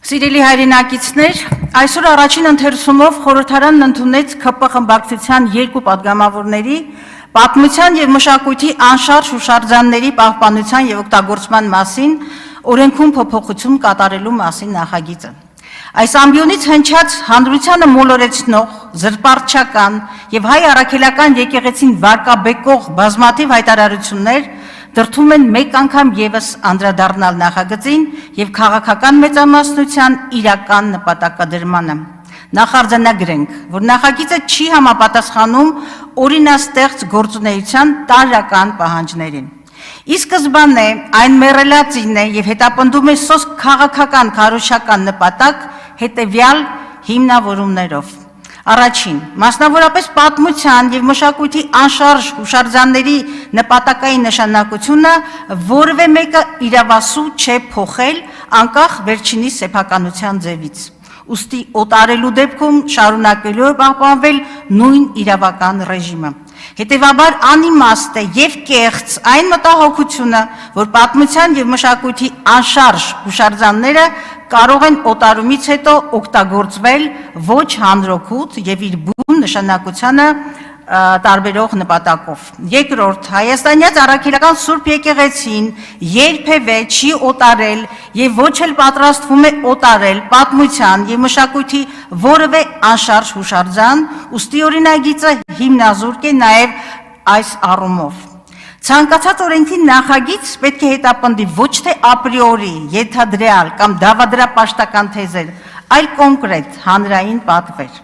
Սիրելի հայրենակիցներ, այսօր առաջին ընթերցումով խորհրդարանն ընդունեց ՔՊ խմբակցության երկու պատգամավորների պատմության և մշակույթի անշարժ հուշարձանների պահպանության և օգտագործման մասին օրենքում փոփոխություն կատարելու մասին նախագիծը։ Այս ամբիոնից հնչած հանրությանը մոլորեցնող, զրպարտչական և հայ առաքելական եկեղեցին վարկաբեկող բազմաթիվ հայտարարություններ դրդում են մեկ անգամ ևս անդրադառնալ նախագծին և քաղաքական մեծամասնության իրական նպատակադրմանը։ Նախարձանագրենք, որ նախագիծը չի համապատասխանում օրինաստեղծ գործունեության տարրական պահանջներին։ Ի սկզբանե այն մեռելածին է և հետապնդում է սոսկ քաղաքական քարոզչական նպատակ հետևյալ հիմնավորումներով։ Առաջին, մասնավորապես պատմության և մշակույթի անշարժ հուշարձանների նպատակային նշանակությունը որևէ մեկը իրավասու չէ փոխել անկախ վերջինի սեփականության ձևից։ Ուստի օտարելու դեպքում շարունակելու է պահպանվել նույն իրավական ռեժիմը։ Հետևաբար անիմաստ է և կեղծ այն մտահոգությունը, որ պատմության և մշակույթի անշարժ հուշարձանները կարող են օտարումից հետո օգտագործվել ոչ հանրօգուտ և իր բուն նշանակությանը տարբերող նպատակով։ Երկրորդ, հայաստանյան առաքելական Սուրբ եկեղեցին երբևէ չի օտարել և ոչ էլ պատրաստվում է օտարել պատմության և մշակույթի որևէ անշարժ հուշարձան, ուստի օրինագիծը հիմնազուրկ է նաև այս առումով։ Ցանկացած օրենքի նախագիծ պետք է հետապնդի ոչ թե ապրիորի, ենթադրյալ կամ դավադրապաշտական թեզեր, այլ կոնկրետ հանրային պատվեր։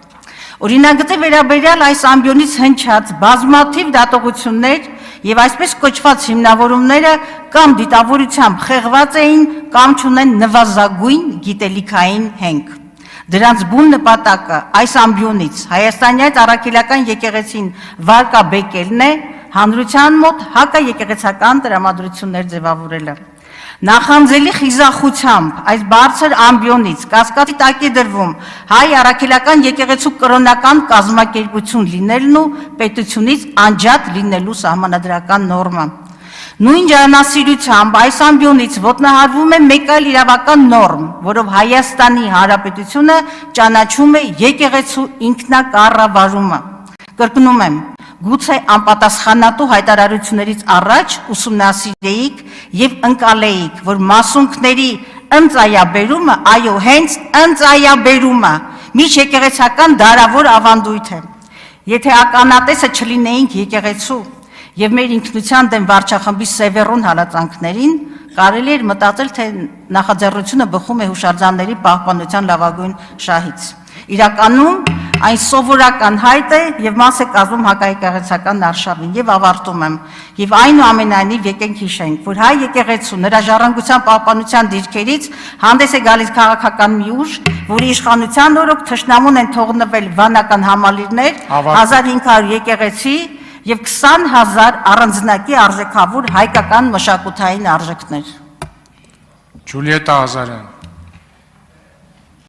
Օրինագծի վերաբերյալ այս ամբիոնից հնչած բազմաթիվ դատողություններ և այսպես կոչված հիմնավորումները կամ դիտավորությամբ խեղված էին կամ չունեն նվազագույն գիտելիքային հենք։ Դրանց բուն նպատակը այս ամբիոնից հայաստանյան առաքելական եկեղեցին վարկաբեկելն է, հանրության մոտ հակաեկեղեցական տրամադրություններ ձևավորելը։ Նախանձելի խիզախությամբ այս բարձր ամբիոնից կասկածի տակ է դրվում հայ առաքելական եկեղեցու կրոնական կազմակերպություն լինելն ու պետությունից անջատ լինելու սահմանադրական նորմը։ Նույն ջանասիրությամբ այս ամբիոնից ոտնահարվում է մեկ այլ իրավական նորմ, որով Հայաստանի Հանրապետությունը ճանաչում է եկեղեցու ինքնակառավարումը։ Կրկնում եմ, գուցե անպատասխանատու հայտարարություններից առաջ ուսումնասիրեիք և ընկալեիք, որ մասունքների ընծայաբերումը, այո, հենց ընծայաբերումը միջեկեղեցական դարավոր ավանդույթ է։ Եթե ականատեսը չլինեինք եկեղեցու և մեր ինքնության դեմ վարչախմբի սևեռուն հալածանքներին, կարելի էր մտածել, թե նախաձեռնությունը բխում է հուշարձանների պահպանության լավագույն շահից։ Իրականում այն սովորական հայտ է և մաս է կազմում հակաեկեղեցական արշավին և ավարտում եմ։ Եվ այնուամենայնիվ եկենք հիշենք, որ հայ եկեղեցու նրա ժառանգության պահպանության դիրքերից հանդես է գալիս քաղաքական մի ուժ, որի իշխանության օրոք թշնամուն են թողնվել վանական համալիրներ, 1500 եկեղեցի և 20,000 առանձնակի արժեքավոր հայկական մշակութային արժեքներ։ Ջուլիետա Ազարյան